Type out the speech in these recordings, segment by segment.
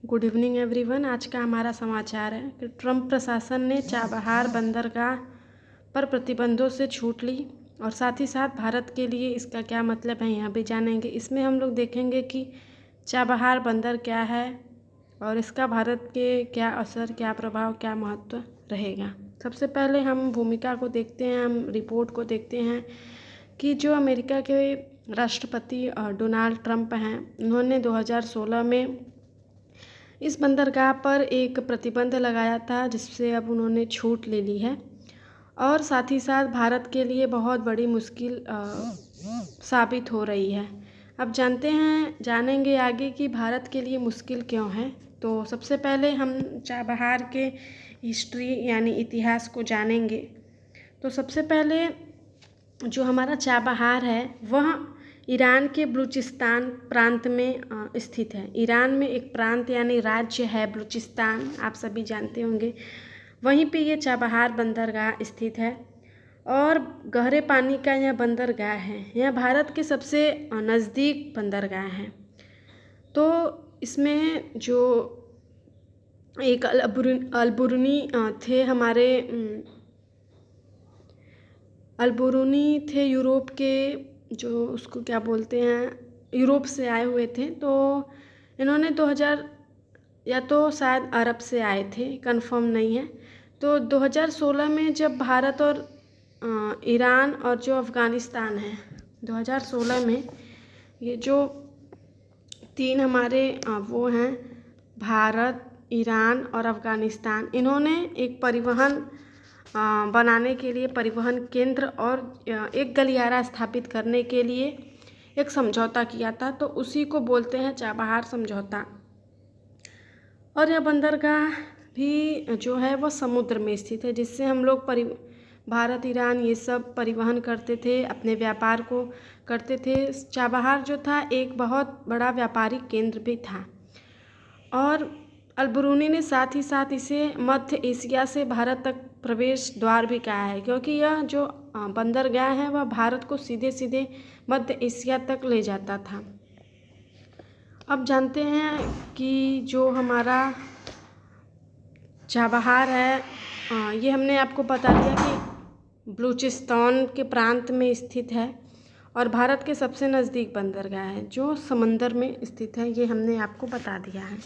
Good evening everyone. आज का हमारा समाचार है कि ट्रंप प्रशासन ने चाबहार बंदरगाह पर प्रतिबंधों से छूट ली और साथ ही साथ भारत के लिए इसका क्या मतलब है यहाँ भी जानेंगे। इसमें हम लोग देखेंगे कि चाबहार बंदर क्या है और इसका भारत के क्या असर, क्या प्रभाव, क्या महत्व रहेगा। सबसे पहले हम भूमिका को देखते हैं, हम रिपोर्ट को देखते हैं कि जो अमेरिका के राष्ट्रपति डोनाल्ड ट्रंप हैं, उन्होंने 2016 में इस बंदरगाह पर एक प्रतिबंध लगाया था, जिससे अब उन्होंने छूट ले ली है और साथ ही साथ भारत के लिए बहुत बड़ी मुश्किल साबित हो रही है। अब जानेंगे आगे कि भारत के लिए मुश्किल क्यों है। तो सबसे पहले हम चाबहार के हिस्ट्री यानी इतिहास को जानेंगे। तो सबसे पहले जो हमारा चाबहार है वह ईरान के बलूचिस्तान प्रांत में स्थित है। ईरान में एक प्रांत यानी राज्य है बलूचिस्तान, आप सभी जानते होंगे। वहीं पे ये चाबहार बंदरगाह स्थित है और गहरे पानी का यह बंदरगाह है। यह भारत के सबसे नज़दीक बंदरगाह है। तो इसमें जो एक अलबुर्नी थे हमारे अलबुर्नी थे यूरोप के, जो उसको क्या बोलते हैं, यूरोप से आए हुए थे। तो इन्होंने 2000 या तो शायद अरब से आए थे, कंफर्म नहीं है। तो 2016 में जब भारत और ईरान और जो अफ़गानिस्तान है, 2016 में ये जो तीन हमारे वो हैं, भारत, ईरान और अफ़गानिस्तान, इन्होंने एक परिवहन बनाने के लिए परिवहन केंद्र और एक गलियारा स्थापित करने के लिए एक समझौता किया था। तो उसी को बोलते हैं चाबहार समझौता। और यह बंदरगाह भी जो है वह समुद्र में स्थित है, जिससे हम लोग भारत, ईरान ये सब परिवहन करते थे, अपने व्यापार को करते थे। चाबहार जो था एक बहुत बड़ा व्यापारिक केंद्र भी था और अलबरूनी ने साथ ही साथ इसे मध्य एशिया से भारत तक प्रवेश द्वार भी कहा है, क्योंकि यह जो बंदरगाह है वह भारत को सीधे सीधे मध्य एशिया तक ले जाता था। अब जानते हैं कि जो हमारा चाबहार है, ये हमने आपको बता दिया कि बलूचिस्तान के प्रांत में स्थित है और भारत के सबसे नज़दीक बंदरगाह है जो समंदर में स्थित है, ये हमने आपको बता दिया है।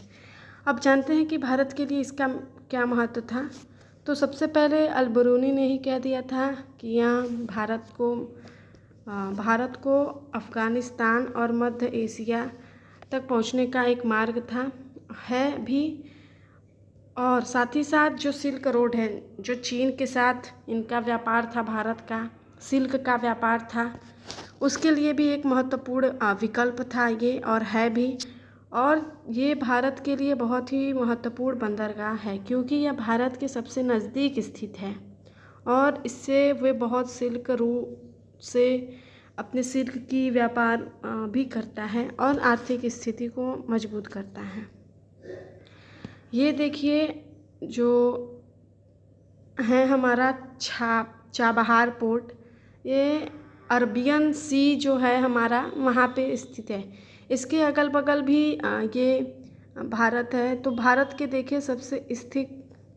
अब जानते हैं कि भारत के लिए इसका क्या महत्व था। तो सबसे पहले अलबरूनी ने ही कह दिया था कि यहाँ भारत को अफ़गानिस्तान और मध्य एशिया तक पहुँचने का एक मार्ग था, है भी। और साथ ही साथ जो सिल्क रोड है, जो चीन के साथ इनका व्यापार था, भारत का सिल्क का व्यापार था, उसके लिए भी एक महत्वपूर्ण विकल्प था ये, और है भी। और ये भारत के लिए बहुत ही महत्वपूर्ण बंदरगाह है, क्योंकि यह भारत के सबसे नज़दीक स्थित है और इससे वे बहुत सिल्क रूट से अपने सिल्क की व्यापार भी करता है और आर्थिक स्थिति को मजबूत करता है। ये देखिए जो है हमारा चाबहार पोर्ट, ये अरबियन सी जो है हमारा वहाँ पे स्थित है। इसके अगल बगल भी ये भारत है। तो भारत के देखिए सबसे स्थित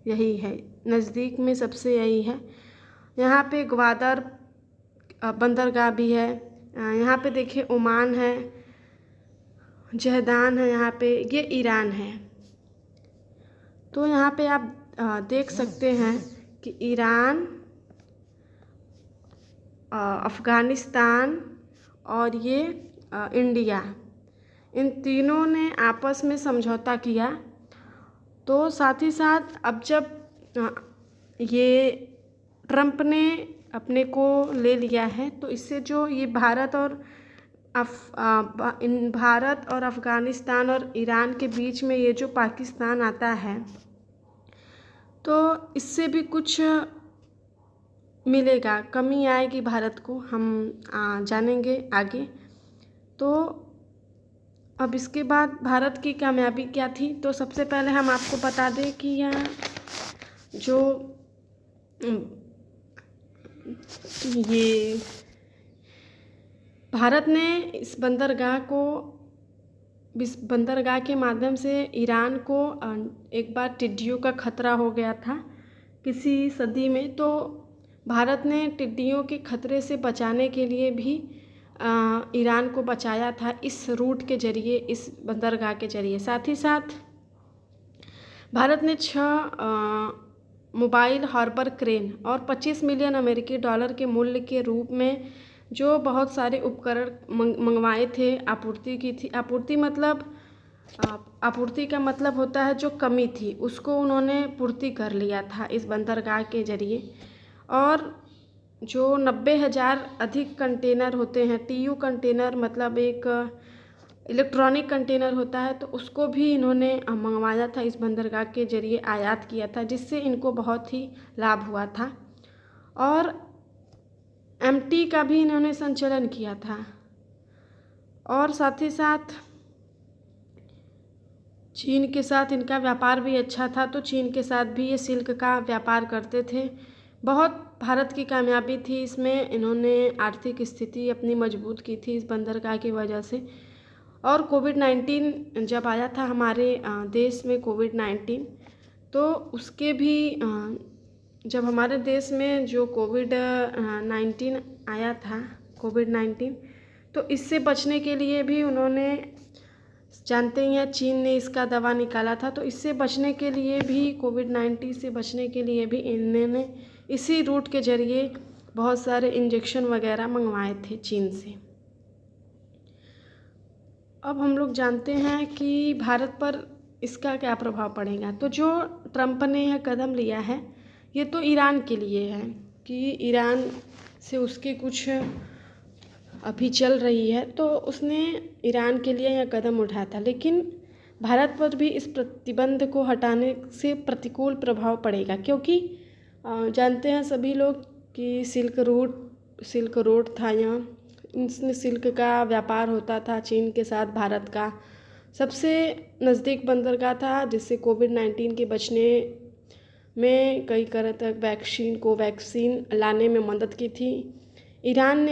यही है, नज़दीक में सबसे यही है। यहाँ पे ग्वादर बंदरगाह भी है। यहाँ पे देखिए ओमान है, जहदान है, यहाँ पे ये ईरान है। तो यहाँ पे आप देख सकते हैं कि ईरान, अफ़गानिस्तान और ये इंडिया, इन तीनों ने आपस में समझौता किया। तो साथ ही साथ अब जब ये ट्रंप ने अपने को ले लिया है, तो इससे जो ये भारत और अफ़गानिस्तान और ईरान के बीच में ये जो पाकिस्तान आता है, तो इससे भी कुछ मिलेगा, कमी आएगी भारत को, हम जानेंगे आगे। तो अब इसके बाद भारत की कामयाबी क्या थी। तो सबसे पहले हम आपको बता दें कि यह जो ये भारत ने इस बंदरगाह को इस बंदरगाह के माध्यम से ईरान को एक बार टिड्डियों का खतरा हो गया था किसी सदी में, तो भारत ने टिड्डियों के खतरे से बचाने के लिए भी ईरान को बचाया था इस रूट के जरिए, इस बंदरगाह के जरिए। साथ ही साथ भारत ने 6 मोबाइल हार्बर क्रेन और 25 मिलियन अमेरिकी डॉलर के मूल्य के रूप में जो बहुत सारे उपकरण मंगवाए थे, आपूर्ति की थी। आपूर्ति का मतलब होता है जो कमी थी उसको उन्होंने पूर्ति कर लिया था इस बंदरगाह के जरिए। और जो 90,000 अधिक कंटेनर होते हैं, TU कंटेनर मतलब एक इलेक्ट्रॉनिक कंटेनर होता है, तो उसको भी इन्होंने मंगवाया था, इस बंदरगाह के जरिए आयात किया था, जिससे इनको बहुत ही लाभ हुआ था। और MT का भी इन्होंने संचालन किया था। और साथ ही साथ चीन के साथ इनका व्यापार भी अच्छा था, तो चीन के साथ भी ये सिल्क का व्यापार करते थे। बहुत भारत की कामयाबी थी इसमें, इन्होंने आर्थिक स्थिति अपनी मजबूत की थी इस बंदरगाह की वजह से। और कोविड-19 जब आया था हमारे देश में कोविड-19, तो उसके भी जब हमारे देश में जो कोविड-19 आया था, कोविड-19, तो इससे बचने के लिए भी उन्होंने, जानते ही हैं चीन ने इसका दवा निकाला था, तो इससे बचने के लिए भी, कोविड-19 से बचने के लिए भी इन्होंने इसी रूट के जरिए बहुत सारे इंजेक्शन वगैरह मंगवाए थे चीन से। अब हम लोग जानते हैं कि भारत पर इसका क्या प्रभाव पड़ेगा। तो जो ट्रंप ने यह कदम लिया है, ये तो ईरान के लिए है कि ईरान से उसकी कुछ अभी चल रही है, तो उसने ईरान के लिए यह कदम उठाया था। लेकिन भारत पर भी इस प्रतिबंध को हटाने से प्रतिकूल प्रभाव पड़ेगा, क्योंकि जानते हैं सभी लोग कि सिल्क रोड था यहाँ, इसमें सिल्क का व्यापार होता था चीन के साथ। भारत का सबसे नज़दीक बंदरगाह था, जिससे कोविड-19 के बचने में कई तरह तक वैक्सीन लाने में मदद की थी। ईरान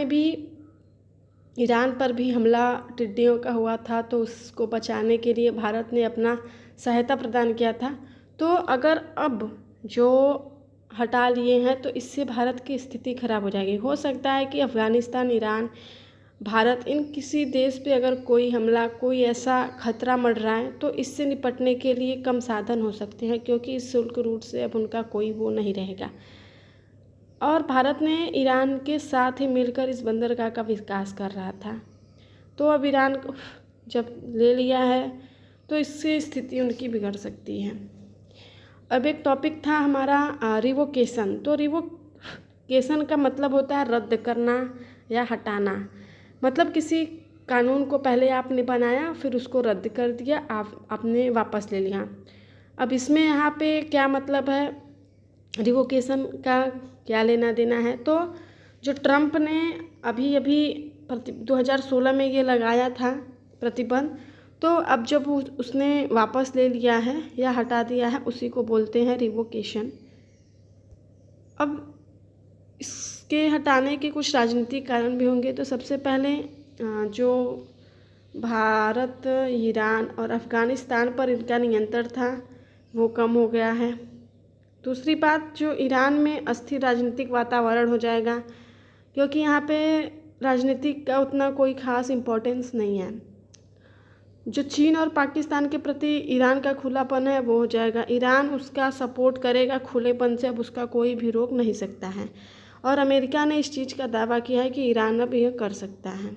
पर भी हमला टिड्डियों का हुआ था, तो उसको बचाने के लिए भारत ने अपना सहायता प्रदान किया था। तो अगर अब जो हटा लिए हैं, तो इससे भारत की स्थिति खराब हो जाएगी। हो सकता है कि अफ़गानिस्तान, ईरान, भारत, इन किसी देश पे अगर कोई हमला, कोई ऐसा खतरा मंडराए, तो इससे निपटने के लिए कम साधन हो सकते हैं, क्योंकि इस सिल्क रूट से अब उनका कोई वो नहीं रहेगा। और भारत ने ईरान के साथ ही मिलकर इस बंदरगाह का विकास कर रहा था। तो अब ईरान को जब ले लिया है, तो इससे स्थिति उनकी बिगड़ सकती है। अब एक टॉपिक था हमारा रिवोकेशन। तो रिवोकेशन का मतलब होता है रद्द करना या हटाना। मतलब किसी कानून को पहले आपने बनाया, फिर उसको रद्द कर दिया, आपने वापस ले लिया। अब इसमें यहाँ पे क्या मतलब है, रिवोकेशन का क्या लेना देना है। तो जो ट्रंप ने अभी 2016 में ये लगाया था प्रतिबंध, तो अब जब उसने वापस ले लिया है या हटा दिया है, उसी को बोलते हैं रिवोकेशन। अब इसके हटाने के कुछ राजनीतिक कारण भी होंगे। तो सबसे पहले जो भारत, ईरान और अफ़गानिस्तान पर इनका नियंत्रण था, वो कम हो गया है। दूसरी बात, जो ईरान में अस्थिर राजनीतिक वातावरण हो जाएगा, क्योंकि यहाँ पे राजनीतिक का उतना कोई ख़ास इम्पोर्टेंस नहीं है। जो चीन और पाकिस्तान के प्रति ईरान का खुलापन है, वो हो जाएगा। ईरान उसका सपोर्ट करेगा खुलेपन से, अब उसका कोई भी रोक नहीं सकता है। और अमेरिका ने इस चीज़ का दावा किया है कि ईरान अब यह कर सकता है।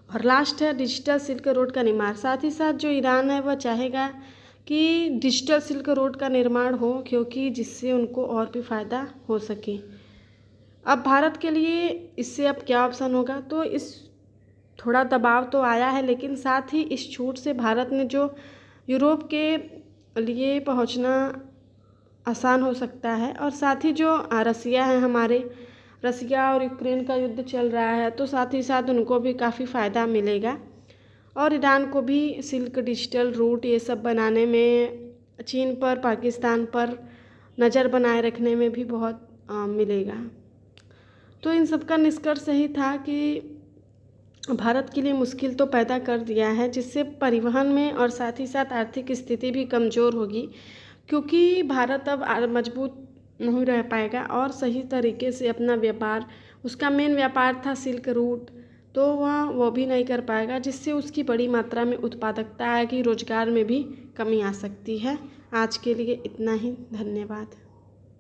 और लास्ट है डिजिटल सिल्क रोड का निर्माण। साथ ही साथ जो ईरान है, वह चाहेगा कि डिजिटल सिल्क रोड का निर्माण हो, क्योंकि जिससे उनको और भी फ़ायदा हो सके। अब भारत के लिए इससे अब क्या ऑप्शन होगा, तो इस थोड़ा दबाव तो आया है, लेकिन साथ ही इस छूट से भारत ने जो यूरोप के लिए पहुंचना आसान हो सकता है। और साथ ही जो रसिया है, हमारे रसिया और यूक्रेन का युद्ध चल रहा है, तो साथ ही साथ उनको भी काफ़ी फ़ायदा मिलेगा। और ईरान को भी सिल्क, डिजिटल रूट, ये सब बनाने में, चीन पर, पाकिस्तान पर नज़र बनाए रखने में भी बहुत मिलेगा। तो इन सब का निष्कर्ष यही था कि भारत के लिए मुश्किल तो पैदा कर दिया है, जिससे परिवहन में और साथ ही साथ आर्थिक स्थिति भी कमज़ोर होगी, क्योंकि भारत अब मजबूत नहीं रह पाएगा और सही तरीके से अपना व्यापार, उसका मेन व्यापार था सिल्क रूट, तो वह वो भी नहीं कर पाएगा, जिससे उसकी बड़ी मात्रा में उत्पादकता आएगी, रोजगार में भी कमी आ सकती है। आज के लिए इतना ही, धन्यवाद।